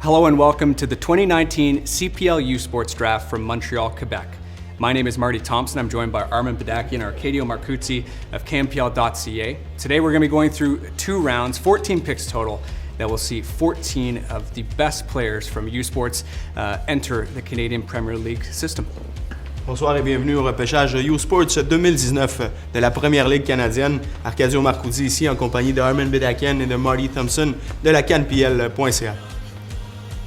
Hello and welcome to the 2019 Cpl U Sports Draft from Montreal, Quebec. My name is Marty Thompson. I'm joined by Armin Badakian and Arcadio Marcuzzi of Cpl.ca. Today we're going to be going through 2 rounds, 14 picks total, that will see 14 of the best players from U Sports enter the Canadian Premier League system. Bonsoir et bienvenue au repêchage U Sports 2019 de la Première Ligue canadienne. Arcadio Marcuzzi ici en compagnie de Armin Badakian et de Marty Thompson de la Cpl.ca.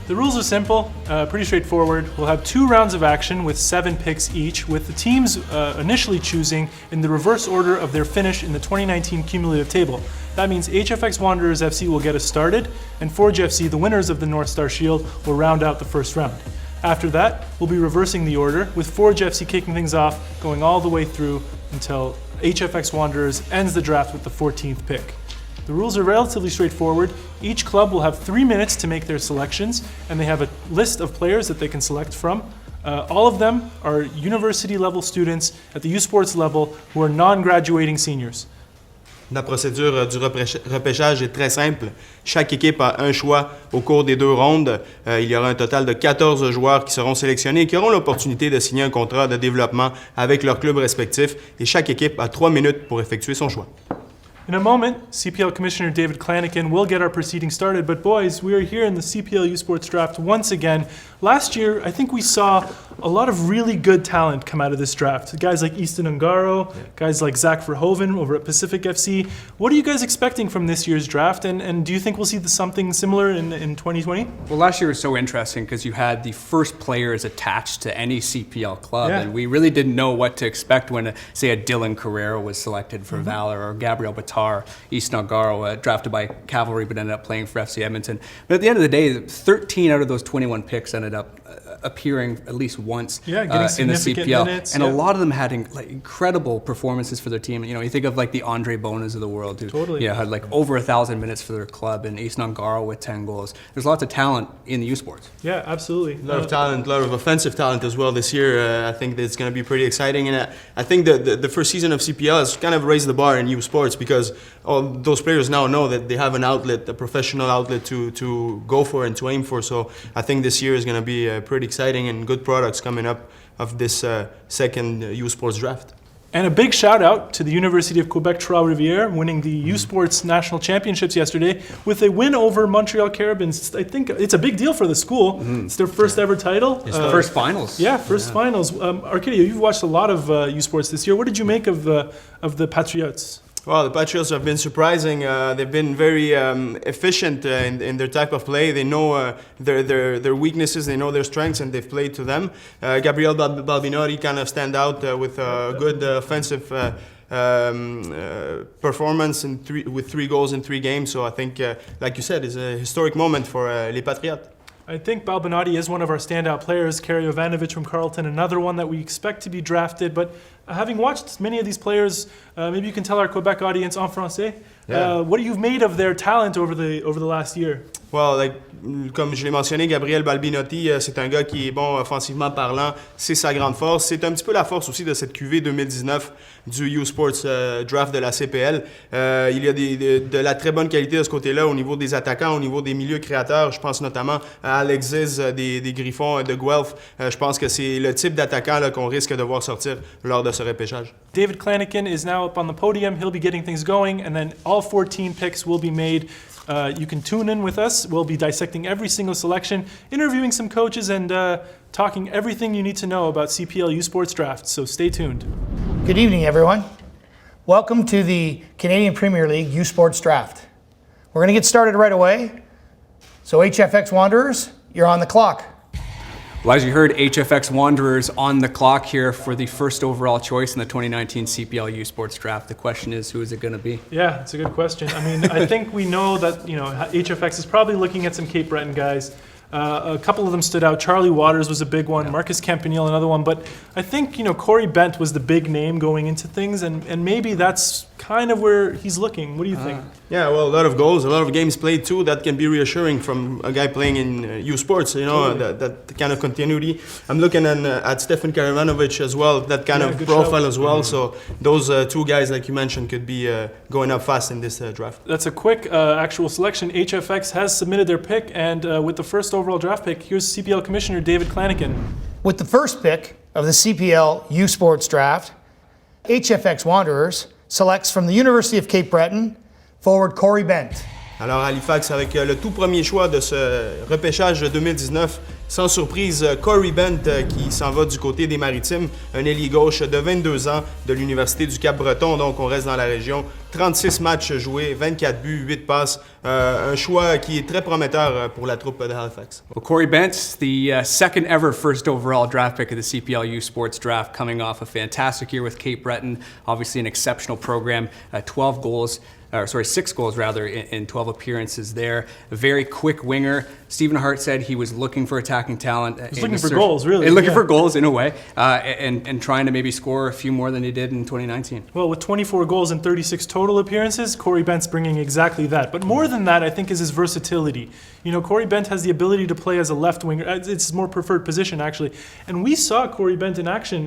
The rules are simple, pretty straightforward. We'll have 2 rounds of action with 7 picks each, with the teams initially choosing in the reverse order of their finish in the 2019 cumulative table. That means HFX Wanderers FC will get us started, and Forge FC, the winners of the North Star Shield, will round out the first round. After that, we'll be reversing the order, with Forge FC kicking things off, going all the way through until HFX Wanderers ends the draft with the 14th pick. The rules are relatively straightforward. Each club will have 3 minutes to make their selections, and they have a list of players that they can select from. All of them are university-level students at the U Sports level who are non-graduating seniors. La procédure du repêchage est très simple. Chaque équipe a un choix au cours des 2 rondes. Il y aura un total de 14 joueurs qui seront sélectionnés et qui auront l'opportunité de signer un contrat de développement avec leur club respectif. Et chaque équipe a 3 minutes pour effectuer son choix. In a moment, CPL Commissioner David Klanikin will get our proceedings started, but boys, we are here in the CPL U Sports Draft once again. Last year, I think we saw a lot of really good talent come out of this draft. Guys like Easton Ungaro, guys like Zach Verhoeven over at Pacific FC. What are you guys expecting from this year's draft, and do you think we'll see something similar in 2020? Well, last year was so interesting because you had the first players attached to any CPL club, and we really didn't know what to expect when, say, a Dylan Carrero was selected for Valor, or Gabriel Batar, Easton Ungaro, drafted by Cavalry but ended up playing for FC Edmonton. But at the end of the day, 13 out of those 21 picks ended up appearing at least once in the CPL, minutes, and a lot of them had incredible performances for their team. You know, you think of like the Andre Bonas of the world, who had like over 1,000 minutes for their club, and Easton Ungaro with 10 goals. There's lots of talent in the U Sports. Yeah, absolutely. A lot of talent, a lot of offensive talent as well this year. I think that it's going to be pretty exciting, and I think the first season of CPL has kind of raised the bar in U Sports because all those players now know that they have an outlet, a professional outlet to go for and to aim for. So I think this year is going to be pretty exciting and good products coming up of this second U Sports Draft. And a big shout out to the University of Quebec Trois-Rivières, winning the U Sports National Championships yesterday with a win over Montreal Carabins. I think it's a big deal for the school. It's their first ever title. It's the first finals. Yeah, first finals. Arcadio, you've watched a lot of U Sports this year. What did you make of the Patriots? Well, the Patriots have been surprising. They've been very efficient in their type of play. They know their weaknesses, they know their strengths, and they've played to them. Gabriel Balbinotti kind of stand out with a good offensive performance with 3 goals in 3 games. So I think, like you said, it's a historic moment for les Patriots. I think Balbinotti is one of our standout players. Kari Jovanovic from Carleton, another one that we expect to be drafted. But having watched many of these players, maybe you can tell our Quebec audience en français, what you've made of their talent over the last year. Well, comme je l'ai mentionné, Gabriel Balbinotti, c'est un gars qui est bon offensivement parlant. C'est sa grande force. C'est un petit peu la force aussi de cette QV 2019 du U Sports Draft de la CPL. Il y a de la très bonne qualité de ce côté-là au niveau des attaquants, au niveau des milieux créateurs. Je pense notamment à Alexis des Griffons de Guelph. Je pense que c'est le type d'attaquant qu'on risque de voir sortir lors de ce repêchage. David Klanikin is now up on the podium. He'll be getting things going, and then all 14 picks will be made. You can tune in with us. We'll be dissecting every single selection, interviewing some coaches, and talking everything you need to know about CPL U Sports Draft. So stay tuned. Good evening, everyone. Welcome to the Canadian Premier League U Sports Draft. We're going to get started right away. So HFX Wanderers, you're on the clock. Well, as you heard, HFX Wanderers on the clock here for the first overall choice in the 2019 Cpl U Sports Draft. The question is, who is it going to be? Yeah, it's a good question. I mean, I think we know that HFX is probably looking at some Cape Breton guys. A couple of them stood out. Charlie Waters was a big one. Marcus Campanile, another one. But I think Corey Bent was the big name going into things, and maybe that's kind of where he's looking. What do you think? Yeah, well, a lot of goals, a lot of games played too. That can be reassuring from a guy playing in U Sports. That kind of continuity. I'm looking at Stefan Karavanovic as well. That kind of profile as well. So those 2 guys, like you mentioned, could be going up fast in this draft. That's a quick actual selection. HFX has submitted their pick, and with the first overall draft pick, here's CPL Commissioner David Klaniken. With the first pick of the CPL U Sports Draft, HFX Wanderers selects from the University of Cape Breton, forward Corey Bent. Alors Halifax, avec le tout premier choix de ce repêchage de 2019, sans surprise, Corey Bent qui s'en va du côté des Maritimes, un ailier gauche de 22 ans de l'Université du Cap-Breton, donc on reste dans la région. 36 matchs joués, 24 buts, 8 passes, un choix qui est très prometteur pour la troupe de Halifax. Well, Corey Bent, the second ever first overall draft pick of the Cpl U Sports Draft, coming off a fantastic year with Cape Breton, obviously an exceptional program, 6 goals rather, in 12 appearances there. A very quick winger. Stephen Hart said he was looking for attacking talent. He's looking for goals, really. Looking for goals in a way, and trying to maybe score a few more than he did in 2019. Well, with 24 goals and 36 total appearances, Corey Bent's bringing exactly that. But more than that, I think, is his versatility. You know, Corey Bent has the ability to play as a left winger. It's his more preferred position, actually. And we saw Corey Bent in action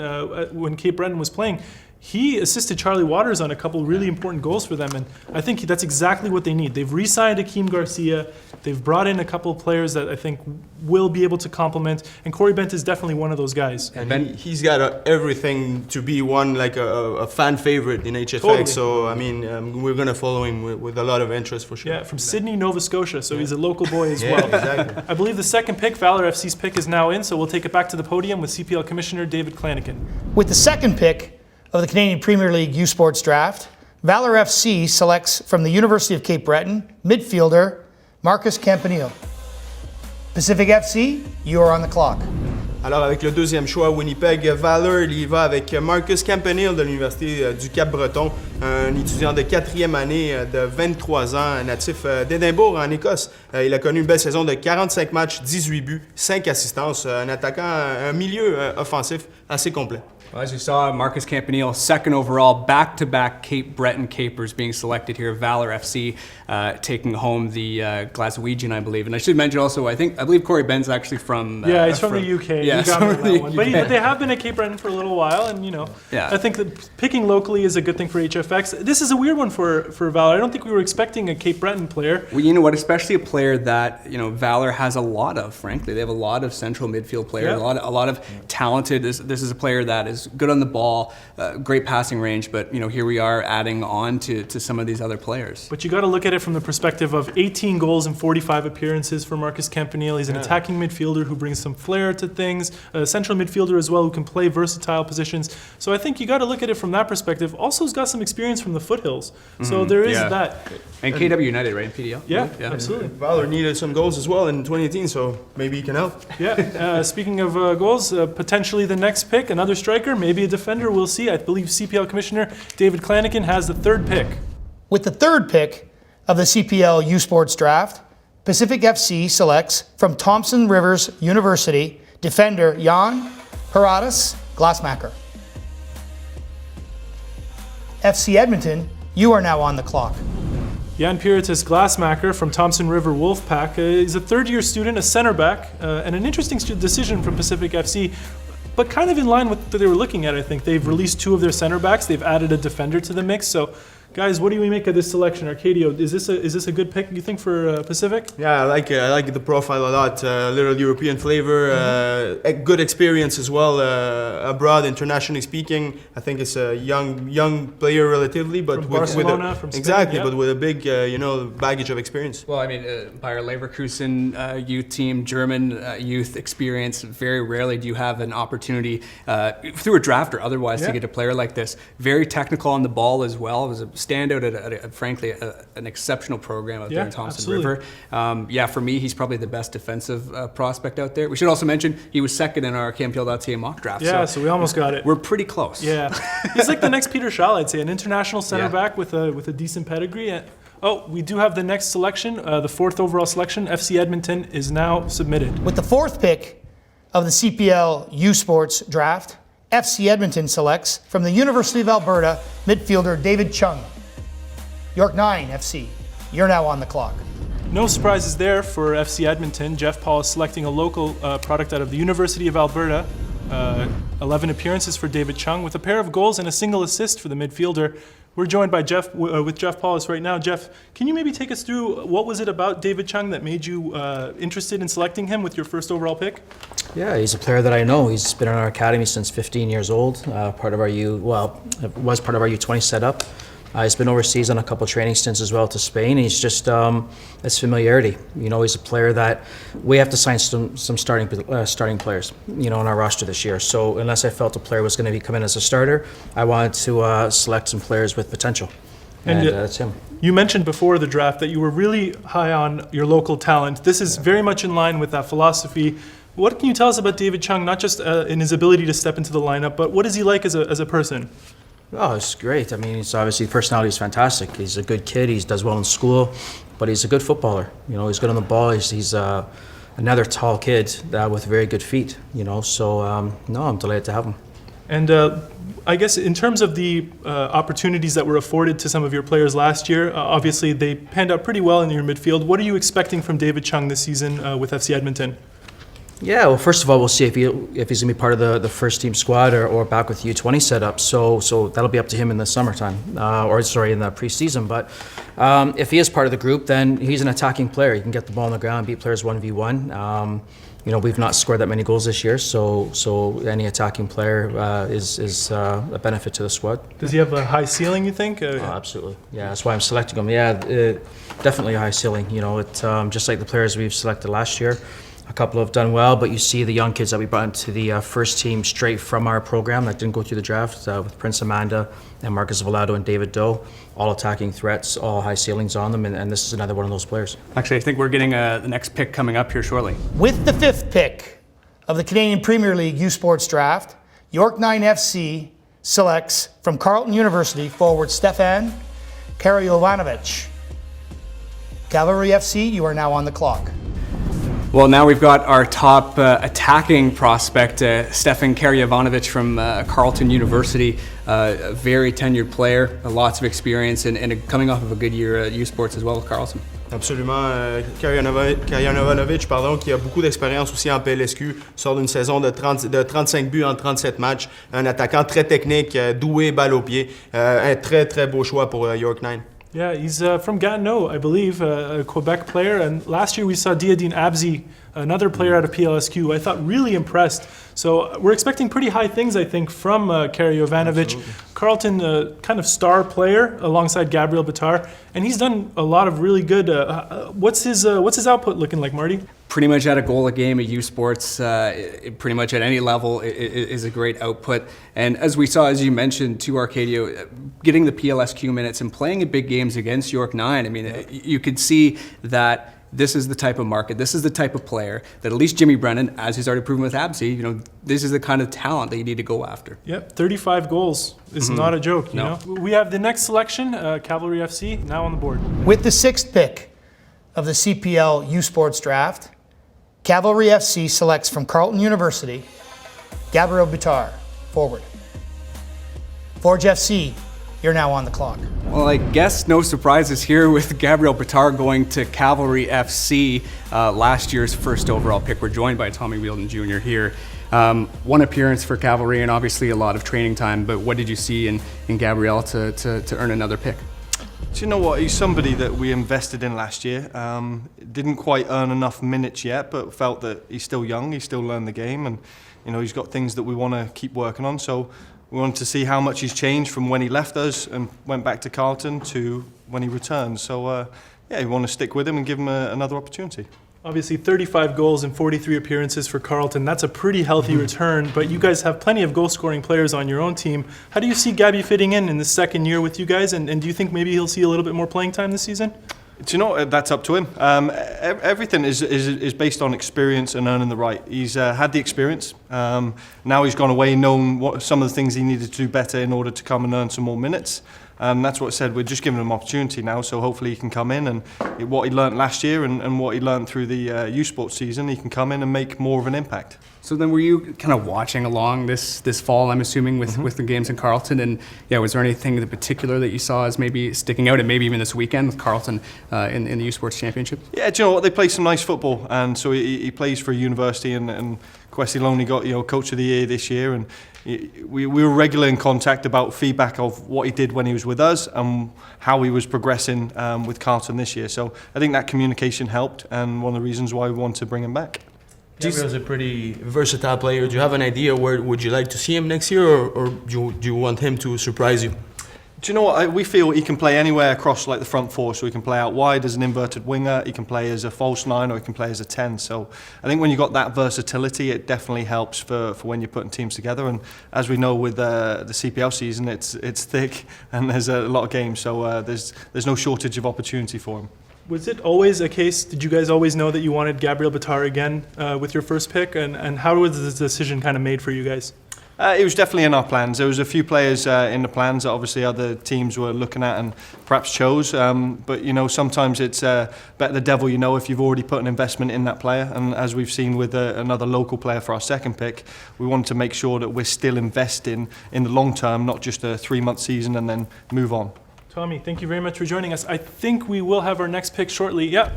when Cape Breton was playing. He assisted Charlie Waters on a couple really important goals for them, and I think that's exactly what they need. They've re-signed Akeem Garcia. They've brought in a couple of players that I think will be able to complement, and Corey Bent is definitely one of those guys. And he's got everything to be one, like a fan favorite in HFX. Totally. So I mean, we're gonna follow him with a lot of interest for sure. Yeah, from Sydney, Nova Scotia, so he's a local boy as well. Exactly. I believe the second pick, Valor FC's pick, is now in, so we'll take it back to the podium with CPL Commissioner David Klaniken. With the second pick of the Canadian Premier League U Sports Draft, Valor FC selects from the University of Cape Breton midfielder Marcus Campanile. Pacific FC, you are on the clock. Alors, avec le deuxième choix, Winnipeg Valor, il y va avec Marcus Campanile de l'Université du Cap-Breton, un étudiant de 4e année de 23 ans, natif d'Édimbourg, en Écosse. Il a connu une belle saison de 45 matchs, 18 buts, 5 assistances, un attaquant, un milieu offensif assez complet. Well, as you saw, Marcus Campanile, second overall, back-to-back Cape Breton Capers being selected here. Valor FC taking home the Glaswegian, I believe. And I should mention also, I believe Corey Bent's actually from... Yeah, he's from the UK. Yeah, you got me on that one. But they have been at Cape Breton for a little while, and I think that picking locally is a good thing for HFX. This is a weird one for Valor. I don't think we were expecting a Cape Breton player. Well, you know what? Especially a player that Valor has a lot of. Frankly, they have a lot of central midfield players. Yeah. A lot of talented. This is a player that is good on the ball, great passing range. But here we are adding on to some of these other players. But you got to look at it from the perspective of 18 goals and 45 appearances for Marcus Campanile. He's an attacking midfielder who brings some flair to things. A central midfielder as well who can play versatile positions. So I think you got to look at it from that perspective. Also, he's got some experience from the foothills. So there is that. And KW United, right? In PDL? Yeah, absolutely. Valor needed some goals as well in 2018, so maybe he can help. Yeah, speaking of goals, potentially the next pick, another striker, maybe a defender, we'll see. I believe CPL Commissioner David Klaniken has the third pick. With the third pick of the CPL U Sports Draft, Pacific FC selects from Thompson Rivers University defender Jan Heratus Glassmacher. FC Edmonton, you are now on the clock. Jan Piratus Glassmacher from Thompson River Wolfpack is a third-year student, a center back, and an interesting decision from Pacific FC, but kind of in line with what they were looking at, I think. They've released two of their center backs. They've added a defender to the mix. So, guys, what do we make of this selection? Arcadio, is this a good pick, you think, for Pacific? Yeah, I like the profile a lot. Little European flavor, a good experience as well abroad, internationally speaking. I think it's a young player relatively, but From Barcelona, from Spain, exactly, yeah. but with a big baggage of experience. Well, I mean, Bayer Leverkusen youth team, German youth experience. Very rarely do you have an opportunity through a draft or otherwise to get a player like this. Very technical on the ball as well. It was a standout at frankly, an exceptional program out there in Thompson River. For me, he's probably the best defensive prospect out there. We should also mention he was second in our CampBell.ca mock draft. Yeah, so we almost got it. We're pretty close. Yeah, he's like the next Peter Schall, I'd say, an international center back with a decent pedigree. Oh, we do have the next selection, the fourth overall selection. FC Edmonton is now submitted. With the fourth pick of the CPL U Sports Draft, FC Edmonton selects from the University of Alberta midfielder David Chung. York 9 FC, you're now on the clock. No surprises there for FC Edmonton. Jeff Paul is selecting a local product out of the University of Alberta. 11 appearances for David Chung with a pair of goals and a single assist for the midfielder. We're joined by with Jeff Paulus right now. Jeff, can you maybe take us through what was it about David Chung that made you interested in selecting him with your first overall pick? Yeah, he's a player that I know. He's been in our academy since 15 years old. Was part of our U20 setup. He's been overseas on a couple training stints as well to Spain. He's just it's familiarity. You know, he's a player that we have to sign some starting players, you know, on our roster this year. So unless I felt a player was going to be coming as a starter, I wanted to select some players with potential, and that's him. You mentioned before the draft that you were really high on your local talent. This is very much in line with that philosophy. What can you tell us about David Chung, not just in his ability to step into the lineup, but what is he like as a person? Oh, it's great. I mean, he's obviously, personality is fantastic. He's a good kid. He does well in school, but he's a good footballer. You know, he's good on the ball. He's another tall kid with very good feet. You know, so no, I'm delighted to have him. And I guess in terms of the opportunities that were afforded to some of your players last year, obviously they panned out pretty well in your midfield. What are you expecting from David Chung this season with FC Edmonton? Yeah, well, first of all, we'll see if he's going to be part of the first team squad or back with U20 setup. So that'll be up to him in the summertime, in the preseason. But if he is part of the group, then he's an attacking player. He can get the ball on the ground, beat players 1v1. You know, we've not scored that many goals this year, so any attacking player is a benefit to the squad. Does he have a high ceiling, you think? Oh, absolutely. Yeah, that's why I'm selecting him. Yeah, definitely a high ceiling. You know, it just like the players we've selected last year. A couple have done well, but you see the young kids that we brought into the first team straight from our program that didn't go through the draft with Prince Amanda and Marcus Valado and David Doe, all attacking threats, all high ceilings on them, and this is another one of those players. Actually, I think we're getting the next pick coming up here shortly. With the 5th pick of the Canadian Premier League U Sports Draft, York 9 FC selects from Carleton University forward Stefan Karyovanovich. Cavalry FC, you are now on the clock. Well, now we've got our top attacking prospect, Stefan Karyovanovich from Carleton University, a very tenured player, lots of experience, and coming off of a good year at U Sports as well with Carleton. Absolument. Karyovanovich, qui a beaucoup d'expérience aussi en PLSQ, sort d'une saison de 35 buts en 37 matchs. Un attaquant très technique, doué, balle au pied. Un très, très beau choix pour York 9. Yeah, he's from Gatineau, I believe, a Quebec player. And last year we saw Diadine Abzi, another player out of PLSQ, I thought really impressed. So we're expecting pretty high things, I think, from Karyovanovich. Carleton, kind of star player alongside Gabriel Bitar, and he's done a lot of really good. What's his output looking like, Marty? Pretty much at a goal a game at U Sports, pretty much at any level is a great output. And as we saw, as you mentioned, to Arcadio, getting the PLSQ minutes and playing in big games against York 9, I mean, you could see that this is the type of market, this is the type of player that at least Jimmy Brennan, as he's already proven with Abzi, you know, this is the kind of talent that you need to go after. Yep, 35 goals is not a joke, you know. We have the next selection, Cavalry FC, now on the board. With the 6th pick of the Cpl U Sports Draft, Cavalry FC selects from Carleton University, Gabriel Bitar, forward. Forge FC, you're now on the clock. Well, I guess no surprises here with Gabriel Bitar going to Cavalry FC, last year's first overall pick. We're joined by Tommy Wheeldon Jr. here. One appearance for Cavalry and obviously a lot of training time, but what did you see in Gabriel to earn another pick? Do you know what? He's somebody that we invested in last year. Didn't quite earn enough minutes yet, but felt that he's still young, he's still learning the game, and you know he's got things that we want to keep working on. So we wanted to see how much he's changed from when he left us and went back to Carleton to when he returned. So yeah, we want to stick with him and give him another opportunity. Obviously 35 goals and 43 appearances for Carleton. That's a pretty healthy return, but you guys have plenty of goal-scoring players on your own team. How do you see Gabby fitting in the second year with you guys, and do you think maybe he'll see a little bit more playing time this season? Do you know, that's up to him. Everything is based on experience and earning the right. He's had the experience. Now he's gone away, known what some of the things he needed to do better in order to come and earn some more minutes. And that's what I said, we're just giving him opportunity now, so hopefully he can come in and what he learnt last year and what he learnt through the U Sports season, he can come in and make more of an impact. So then were you kind of watching along this fall, I'm assuming, with the games in Carleton, and yeah, was there anything in particular that you saw as maybe sticking out, and maybe even this weekend with Carleton in the U Sports Championship? Yeah, do you know what, they play some nice football, and so he plays for a university, and Kwesi Loney got Coach of the Year this year, and we were regular in contact about feedback of what he did when he was with us and how he was progressing with Carlton this year. So I think that communication helped, and one of the reasons why we want to bring him back. Gabriel's a pretty versatile player. Do you have an idea where would you like to see him next year, or do you want him to surprise you? Do you know what? We feel he can play anywhere across like the front four. So he can play out wide as an inverted winger, he can play as a false nine, or he can play as a 10. So I think when you've got that versatility, it definitely helps for when you're putting teams together. And as we know with the Cpl season, it's thick and there's a lot of games. So there's no shortage of opportunity for him. Was it always a case, did you guys always know that you wanted Gabriel Bitar again with your first pick? And how was this decision kind of made for you guys? It was definitely in our plans. There was a few players in the plans that obviously other teams were looking at and perhaps chose. But you know, sometimes it's better the devil you know if you've already put an investment in that player. And as we've seen with another local player for our second pick, we wanted to make sure that we're still investing in the long term, not just a 3-month season and then move on. Tommy, thank you very much for joining us. I think we will have our next pick shortly. Yeah,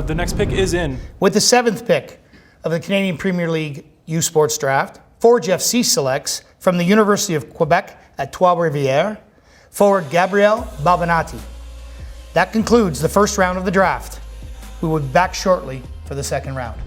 the next pick is in. With the 7th pick of the Canadian Premier League U Sports Draft, Forge FC selects from the University of Quebec at Trois-Rivières, forward Gabriel Balbinati. That concludes the first round of the draft. We will be back shortly for the second round.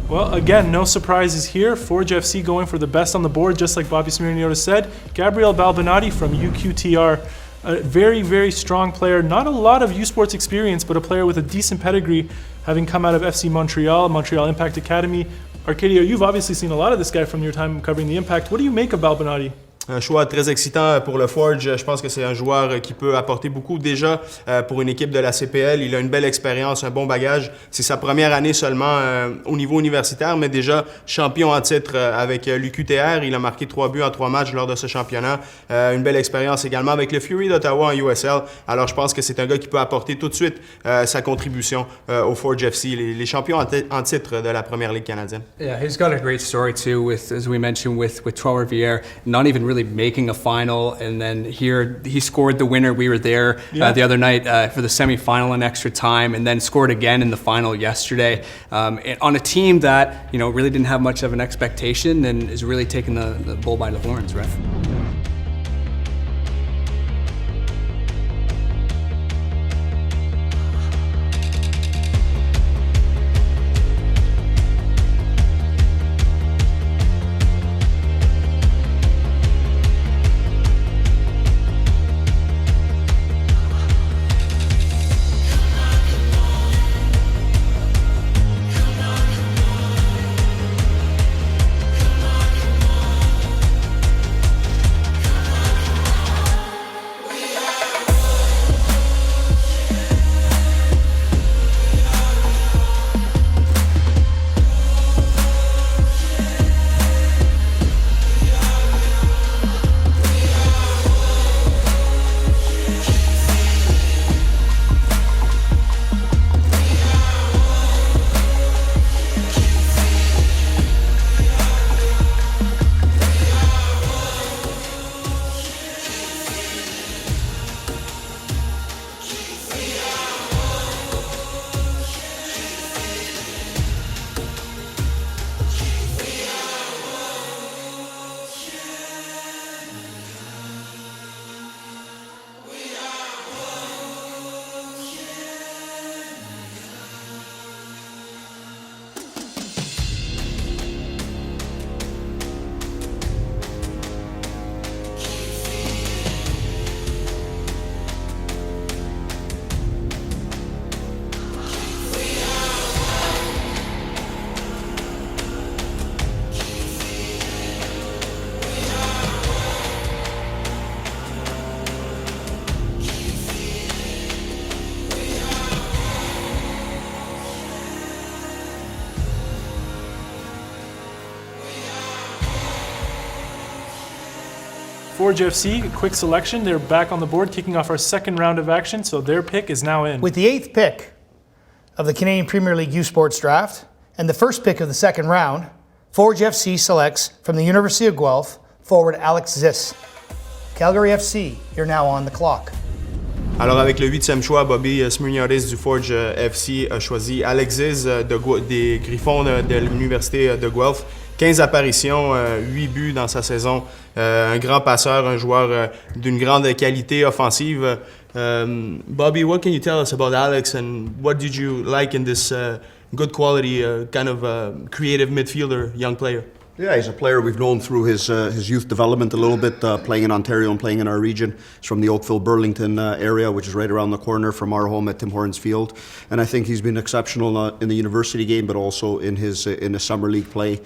Well, again, no surprises here. Forge FC going for the best on the board, just like Bobby Smirniota said. Gabriel Balbinati from UQTR, a very, very strong player. Not a lot of U Sports experience, but a player with a decent pedigree, having come out of FC Montreal, Montreal Impact Academy. Arcadio, you've obviously seen a lot of this guy from your time covering the Impact. What do you make of Balbinati? Un choix très excitant pour le Forge. Je pense que c'est un joueur qui peut apporter beaucoup déjà pour une équipe de la CPL. Il a une belle expérience, un bon bagage. C'est sa première année seulement au niveau universitaire, mais déjà champion en titre avec l'UQTR. Il a marqué 3 buts en 3 matchs lors de ce championnat. Une belle expérience également avec le Fury d'Ottawa en USL. Alors je pense que c'est un gars qui peut apporter tout de suite sa contribution au Forge FC, les champions en titre de la Première Ligue canadienne. Yeah, he's got a great story too with, as we mentioned, with Trois-Rivières, not even really making a final, and then here he scored the winner. We were there the other night for the semifinal in extra time, and then scored again in the final yesterday on a team that really didn't have much of an expectation and is really taking the bull by the horns, right? Forge FC, a quick selection. They're back on the board, kicking off our second round of action, so their pick is now in. With the 8th pick of the Canadian Premier League U Sports Draft and the first pick of the second round, Forge FC selects from the University of Guelph forward Alex Ziss. Calgary FC, you're now on the clock. Alors avec le 8e choix, Bobby Smyrniotis du Forge FC a choisi Alexis des Griffons de l'Université de Guelph. 15 apparitions, 8 buts dans sa saison. Un grand passeur, un joueur d'une grande qualité offensive. Bobby, what can you tell us about Alex and what did you like in this good quality kind of creative midfielder, young player? Yeah, he's a player we've known through his youth development a little bit, playing in Ontario and playing in our region. He's from the Oakville-Burlington area, which is right around the corner from our home at Tim Hortons Field. And I think he's been exceptional in the university game, but also in his summer league play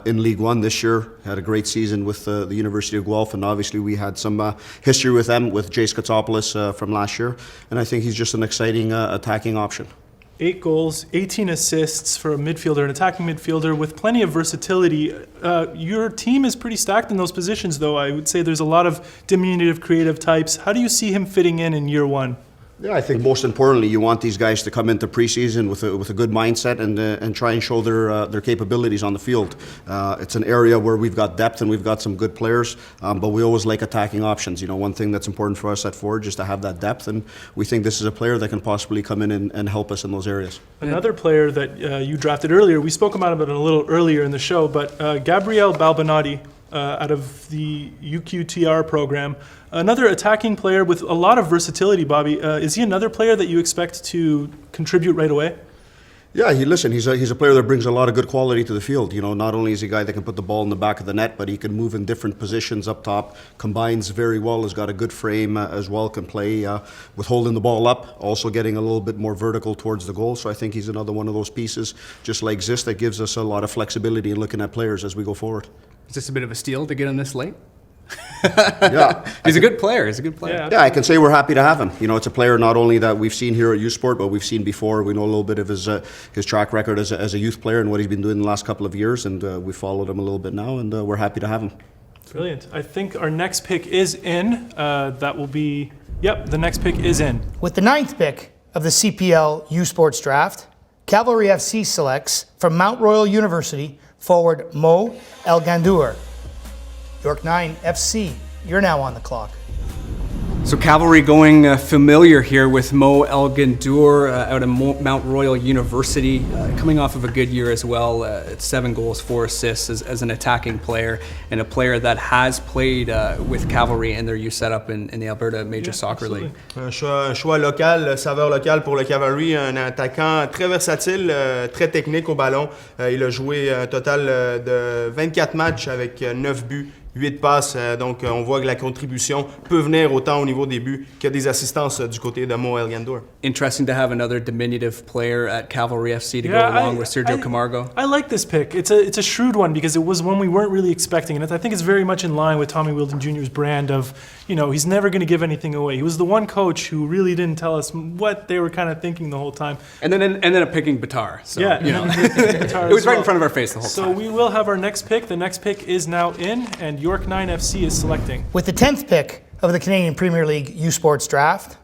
in League One this year. Had a great season with the University of Guelph, and obviously we had some history with them, with Jay Skatsopoulos from last year. And I think he's just an exciting attacking option. 8 goals, 18 assists for a midfielder, an attacking midfielder with plenty of versatility. Your team is pretty stacked in those positions, though. I would say there's a lot of diminutive, creative types. How do you see him fitting in year one? Yeah, I think most importantly, you want these guys to come into preseason with a good mindset and try and show their capabilities on the field. It's an area where we've got depth and we've got some good players, but we always like attacking options. You know, one thing that's important for us at Forge is to have that depth, and we think this is a player that can possibly come in and help us in those areas. Another player that you drafted earlier, we spoke about him a little earlier in the show, but Gabriel Balbinati out of the UQTR program. Another attacking player with a lot of versatility, Bobby. Is he another player that you expect to contribute right away? Yeah, he's a player that brings a lot of good quality to the field. You know, not only is he a guy that can put the ball in the back of the net, but he can move in different positions up top, combines very well, has got a good frame as well, can play with holding the ball up, also getting a little bit more vertical towards the goal. So I think he's another one of those pieces, just like Zis, that gives us a lot of flexibility in looking at players as we go forward. Is this a bit of a steal to get on this late? Yeah, He's a good player. Yeah, I can say we're happy to have him. You know, it's a player not only that we've seen here at U Sport, but we've seen before. We know a little bit of his track record as a youth player and what he's been doing the last couple of years, and we followed him a little bit now, and we're happy to have him. Brilliant. I think our next pick is in. That will be, the next pick is in. With the 9th pick of the Cpl U Sports Draft, Cavalry FC selects from Mount Royal University forward Mo El Gandour. York 9 FC, you're now on the clock. So Cavalry going familiar here with Mo El Gandour out of Mount Royal University, coming off of a good year as well. 7 goals, 4 assists as an attacking player, and a player that has played with Cavalry in their youth setup in the Alberta Major Soccer League. Un choix local, saveur locale pour le Cavalry, un attaquant très versatile, très technique au ballon. Il a joué un total de 24 matchs avec 9 buts. 8 passes, donc on voit que la contribution peut venir autant au niveau des buts que des assistances du côté de Mo El Gandour. Interesting to have another diminutive player at Cavalry FC to go along with Sergio Camargo. I like this pick. It's a shrewd one because it was one we weren't really expecting, and I think it's very much in line with Tommy Wheeldon Jr.'s brand of, you know, he's never going to give anything away. He was the one coach who really didn't tell us what they were kind of thinking the whole time. And then ended up picking Batar. So, yeah, you know. Batar it was right in front of our face the whole time. So we will have our next pick. The next pick is now in, and York 9 FC is selecting. With the 10th pick of the Canadian Premier League U Sports Draft,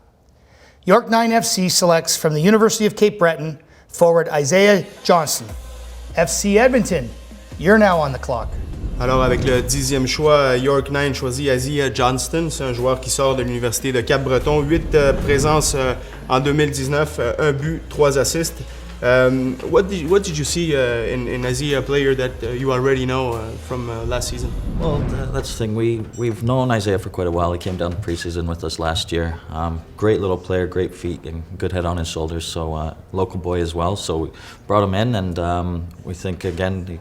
York 9 FC selects from the University of Cape Breton forward Isaiah Johnston. FC Edmonton, you're now on the clock. Alors avec le 10e choix, York 9 choisit Isaiah Johnston. C'est un joueur qui sort de l'Université de Cap-Breton. 8 présences en 2019, 1 but, 3 assists. What did you see in Isaiah, a player that you already know from last season? Well, that's the thing. We've known Isaiah for quite a while. He came down to preseason with us last year. Great little player, great feet, and good head on his shoulders. So local boy as well. So we brought him in, and we think again he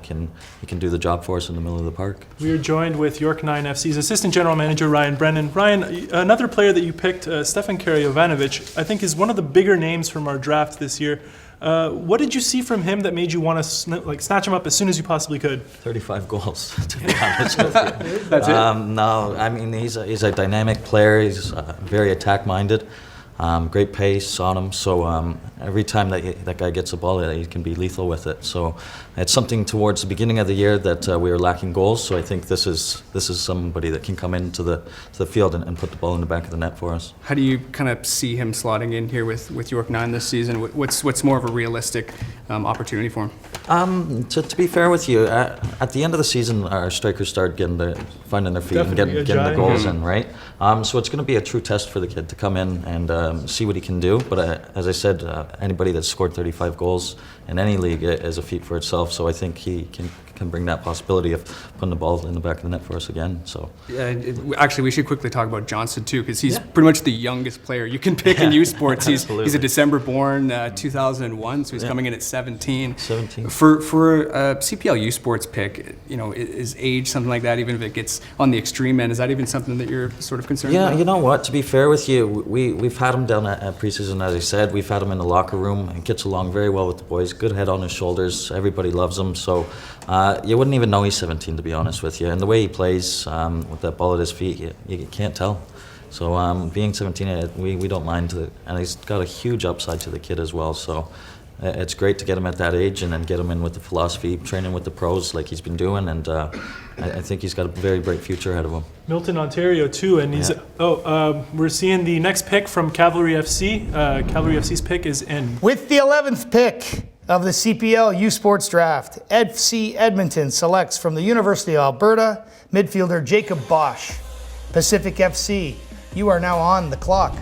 can do the job for us in the middle of the park. We are joined with York 9 FC's assistant general manager Ryan Brennan. Ryan, another player that you picked, Stefan Karyovanovic, I think is one of the bigger names from our draft this year. What did you see from him that made you want to snatch him up as soon as you possibly could? 35 goals, to be honest with you. That's it? No, I mean, he's a dynamic player. He's very attack-minded. Great pace on him. So every time that guy gets a ball, he can be lethal with it. So it's something towards the beginning of the year that we were lacking goals. So I think this is somebody that can come into the field and put the ball in the back of the net for us. How do you kind of see him slotting in here with York 9 this season? What's more of a realistic opportunity for him? To be fair with you, at the end of the season, our strikers start finding their feet and getting the goals in, right? So it's going to be a true test for the kid to come in and see what he can do. But as I said, anybody that's scored 35 goals in any league is a feat for itself. So I think he can bring that possibility of putting the ball in the back of the net for us again. So actually, we should quickly talk about Johnson too, because he's pretty much the youngest player you can pick in U Sports. He's a December born, 2001, so he's coming in at 17. For a Cpl U Sports pick, is age something like that? Even if it gets on the extreme end, is that even something that you're sort of concerned about? Yeah, you know what? To be fair with you, we've had him down at preseason, as I said. We've had him in the locker room and gets along very well with the boys. Good head on his shoulders. Everybody loves him. So you wouldn't even know he's 17, to be honest with you. And the way he plays with that ball at his feet, you can't tell. So being 17, we don't mind. And he's got a huge upside to the kid as well. So it's great to get him at that age and then get him in with the philosophy, training with the pros like he's been doing. And I think he's got a very bright future ahead of him. Milton, Ontario, too. And we're seeing the next pick from Cavalry FC. Cavalry FC's pick is in. With the 11th pick of the Cpl U Sports Draft, FC Edmonton selects from the University of Alberta midfielder Jacob Bosch. Pacific FC, you are now on the clock.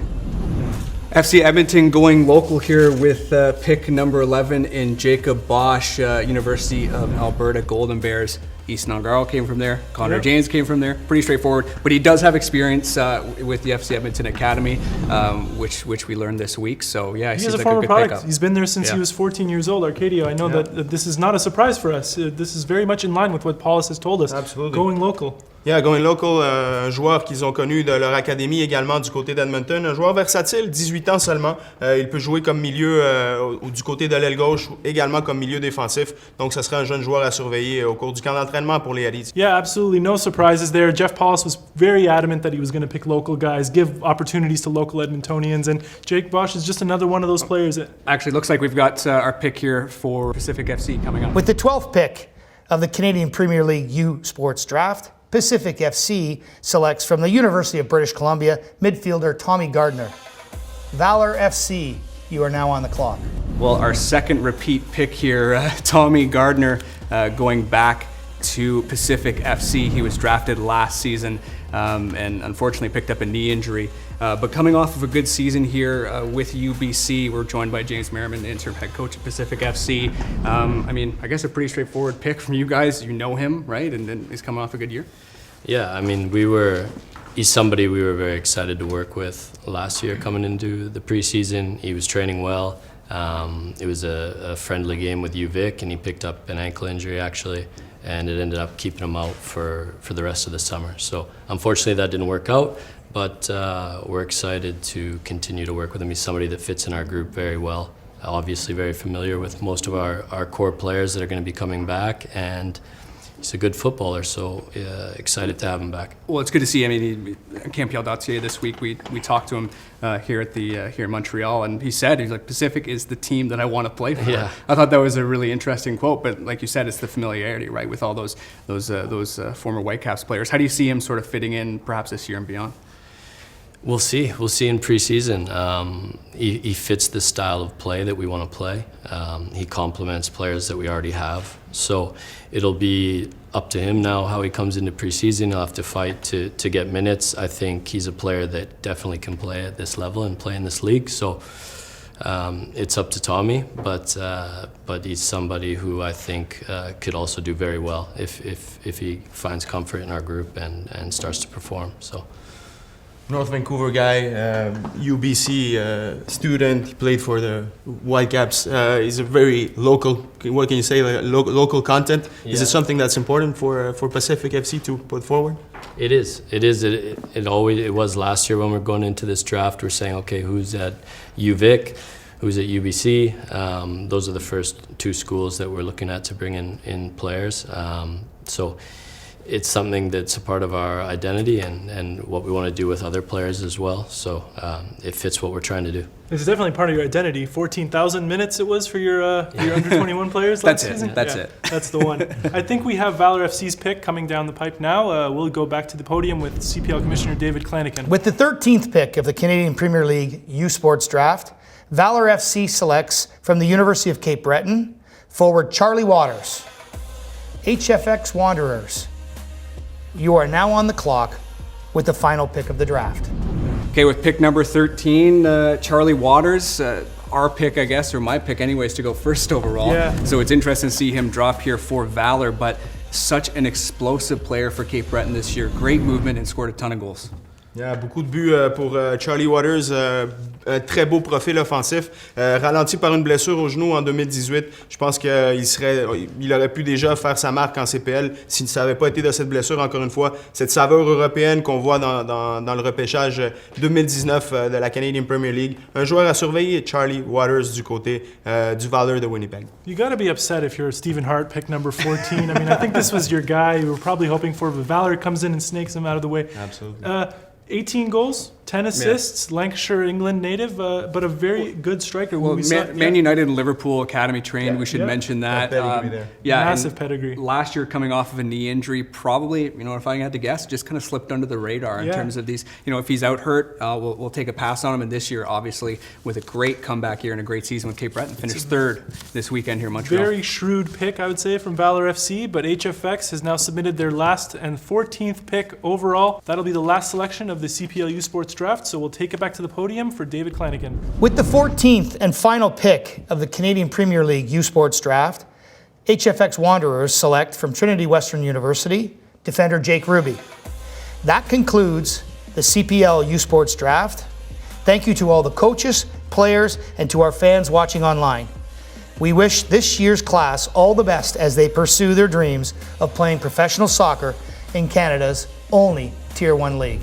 FC Edmonton going local here with pick number 11 in Jacob Bosch, University of Alberta Golden Bears. Easton Ongarl came from there. Connor James came from there. Pretty straightforward. But he does have experience with the FC Edmonton Academy, which we learned this week. So yeah, he has seems a like former a good product. pickup. He's been there since he was 14 years old. Arcadio, I know that this is not a surprise for us. This is very much in line with what Paulus has told us. Absolutely. Going local. Yeah, going local, un joueur qu'ils ont connu de leur académie également du côté d'Edmonton. Un joueur versatile, 18 ans seulement. Il peut jouer comme milieu ou du côté de l'aile gauche, également comme milieu défensif. Donc, ce serait un jeune joueur à surveiller au cours du camp d'entraînement pour les Addis. Yeah, absolutely. No surprises there. Jeff Paulus was very adamant that he was going to pick local guys, give opportunities to local Edmontonians, and Jake Bosch is just another one of those players that... Actually, looks like we've got our pick here for Pacific FC coming up. With the 12th pick of the Canadian Premier League U Sports Draft, Pacific FC selects from the University of British Columbia midfielder Tommy Gardner. Valor FC, you are now on the clock. Well, our second repeat pick here, Tommy Gardner, going back to Pacific FC. He was drafted last season and unfortunately picked up a knee injury. But coming off of a good season here with UBC, we're joined by James Merriman, the interim head coach at Pacific FC. I guess a pretty straightforward pick from you guys. You know him, right? And then he's coming off a good year. Yeah, he's somebody we were very excited to work with last year coming into the preseason. He was training well. It was a friendly game with UVic, and he picked up an ankle injury actually, and it ended up keeping him out for the rest of the summer. So unfortunately that didn't work out, but we're excited to continue to work with him. He's somebody that fits in our group very well. Obviously very familiar with most of our core players that are going to be coming back, and he's a good footballer, so excited to have him back. Well, it's good to see. CampBell.ca this week, we talked to him here in Montreal, and he's like, Pacific is the team that I want to play for. Yeah. I thought that was a really interesting quote, but like you said, it's the familiarity, right, with all those former Whitecaps players. How do you see him sort of fitting in perhaps this year and beyond? We'll see in preseason. He fits the style of play that we want to play. He complements players that we already have. So it'll be up to him now how he comes into preseason. He'll have to fight to get minutes. I think he's a player that definitely can play at this level and play in this league. So it's up to Tommy, but he's somebody who I think could also do very well if he finds comfort in our group and starts to perform. So. North Vancouver guy, UBC student. He played for the Whitecaps. He's a very local. What can you say? Local content. Yeah. Is it something that's important for Pacific FC to put forward? It is. It was last year when we were going into this draft. We're saying, okay, who's at UVic, who's at UBC. Those are the first two schools that we're looking at to bring in players. So it's something that's a part of our identity and what we want to do with other players as well. So it fits what we're trying to do. This is definitely part of your identity. 14,000 minutes it was for your under 21 players last season? That's it. That's the one. I think we have Valor FC's pick coming down the pipe now. We'll go back to the podium with CPL Commissioner David Klaniken. With the 13th pick of the Canadian Premier League U Sports Draft, Valor FC selects from the University of Cape Breton forward Charlie Waters. HFX Wanderers, you are now on the clock with the final pick of the draft. Okay, with pick number 13, Charlie Waters, our pick, I guess, or my pick anyways, to go first overall. Yeah. So it's interesting to see him drop here for Valor, but such an explosive player for Cape Breton this year. Great movement and scored a ton of goals. Yeah, beaucoup de buts pour Charlie Waters. Très beau profil offensif. Ralenti par une blessure au genou en 2018. Je pense qu'il aurait pu déjà faire sa marque en CPL si ça n'avait pas été de cette blessure. Encore une fois, cette saveur européenne qu'on voit dans le repêchage 2019 de la Canadian Premier League. Un joueur à surveiller, Charlie Waters du côté du Valor de Winnipeg. You got to be upset if you're Stephen Hart, pick number 14. I mean, I think this was your guy you were probably hoping for, but Valor comes in and snakes him out of the way. Absolutely. 18 goals, 10 assists, Lancashire, England native, but a very good striker. Well, Man United and Liverpool Academy trained, we should mention that. Pedigree there. Yeah, massive pedigree. Last year coming off of a knee injury, probably, if I had to guess, just kind of slipped under the radar in terms of these, if he's out hurt, we'll take a pass on him. And this year, obviously, with a great comeback year and a great season with Cape Breton, finished third this weekend here in Montreal. Very shrewd pick, I would say, from Valor FC, but HFX has now submitted their last and 14th pick overall. That'll be the last selection of the Cpl U Sports Draft, so we'll take it back to the podium for David Klaniken. With the 14th and final pick of the Canadian Premier League U Sports Draft, HFX Wanderers select from Trinity Western University defender Jake Ruby. That concludes the CPL U Sports Draft. Thank you to all the coaches, players, and to our fans watching online. We wish this year's class all the best as they pursue their dreams of playing professional soccer in Canada's only Tier 1 league.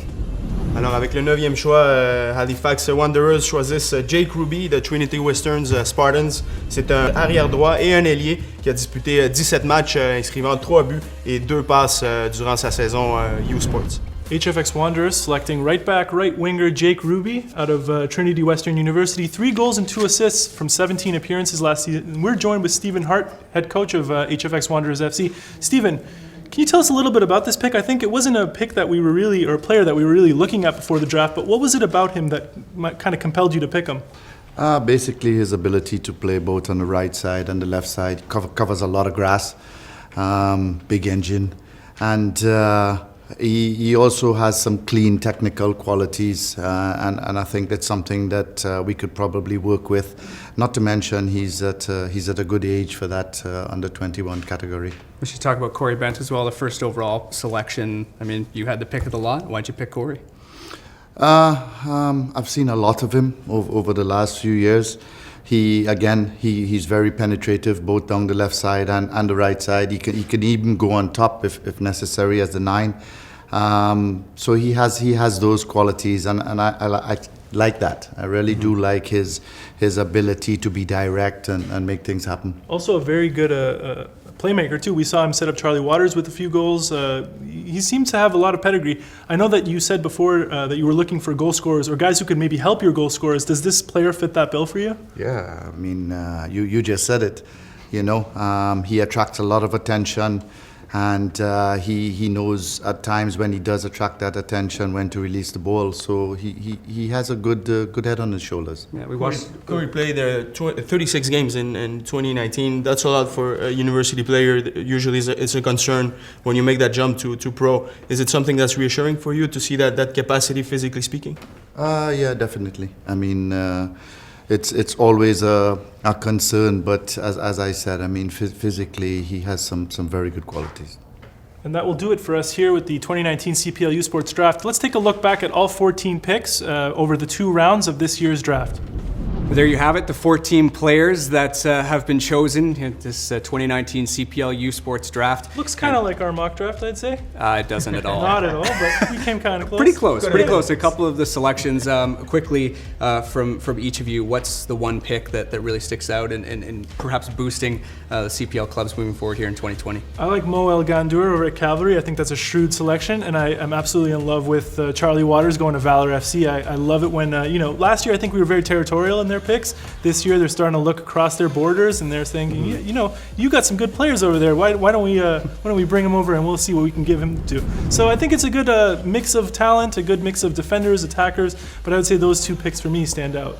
Alors, avec le 9e choix, Halifax Wanderers choisissent Jake Ruby de Trinity Western's Spartans. C'est un arrière-droit et un ailier qui a disputé 17 matchs, inscrivant 3 buts et 2 passes durant sa saison U Sports. HFX Wanderers selecting right back, right winger Jake Ruby out of Trinity Western University. 3 goals and 2 assists from 17 appearances last season. We're joined with Stephen Hart, head coach of HFX Wanderers FC. Stephen, can you tell us a little bit about this pick? I think it wasn't a pick that we were really, or a player that we were really looking at before the draft, but what was it about him that kind of compelled you to pick him? Basically his ability to play both on the right side and the left side. Covers a lot of grass, big engine, and he also has some clean technical qualities, and I think that's something that we could probably work with. Not to mention he's at a good age for that under 21 category. We should talk about Corey Bent as well, the first overall selection. I mean, you had the pick of the lot. Why'd you pick Corey? I've seen a lot of him over the last few years. He's very penetrative both down the left side and the right side. He can even go on top if necessary as the 9. So he has those qualities, and I like that. I really do like his ability to be direct and make things happen. Also a very good playmaker too. We saw him set up Charlie Waters with a few goals. He seems to have a lot of pedigree. I know that you said before that you were looking for goal scorers or guys who could maybe help your goal scorers. Does this player fit that bill for you? Yeah, I mean, you just said it. He attracts a lot of attention, and he knows at times when he does attract that attention when to release the ball. So he has a good head on his shoulders. Yeah, we watched. Corey played 36 games in 2019. That's a lot for a university player. Usually it's a concern when you make that jump to pro. Is it something that's reassuring for you to see that capacity, physically speaking? Yeah, definitely. I mean, it's always a concern, but as I said, I mean, physically he has some very good qualities. And that will do it for us here with the 2019 Cpl U Sports Draft. Let's take a look back at all 14 picks over the 2 rounds of this year's draft. There you have it, the 14 players that have been chosen in this 2019 Cpl U Sports Draft. Looks kind of like our mock draft, I'd say. It doesn't at all. Not at all, but we came kind of close. Pretty close. A couple of the selections. Quickly, from each of you, what's the one pick that really sticks out and perhaps boosting the CPL clubs moving forward here in 2020? I like Mo El Gandour over at Cavalry. I think that's a shrewd selection, and I'm absolutely in love with Charlie Waters going to Valor FC. I love it when, last year I think we were very territorial in their picks. This year they're starting to look across their borders and they're thinking, you got some good players over there. Why don't we bring him over and we'll see what we can give him to. So I think it's a good mix of talent, a good mix of defenders, attackers, but I would say those two picks for me stand out.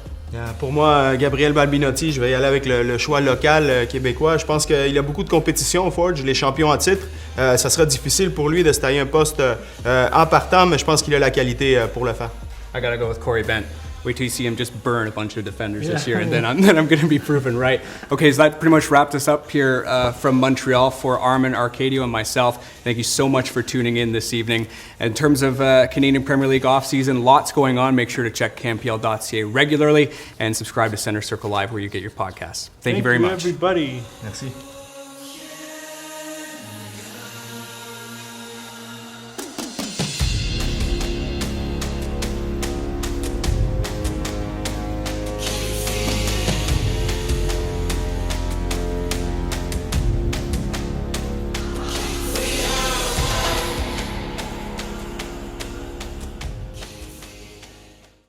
Pour moi, Gabriel Balbinotti, je vais y aller avec le choix local québécois. Je pense qu'il a beaucoup de compétition au Forge, les champions en titre. Ça sera difficile pour lui de se tailler un poste en partant, mais je pense qu'il a la qualité pour le faire. I gotta go with Corey Bent. Wait till you see him just burn a bunch of defenders this year, and then I'm going to be proven right. Okay, so that pretty much wrapped us up here from Montreal for Armin, Arcadio, and myself. Thank you so much for tuning in this evening. In terms of Canadian Premier League offseason, lots going on. Make sure to check CanPL.ca regularly and subscribe to Center Circle Live where you get your podcasts. Thank you very much. Thank you, everybody. Merci.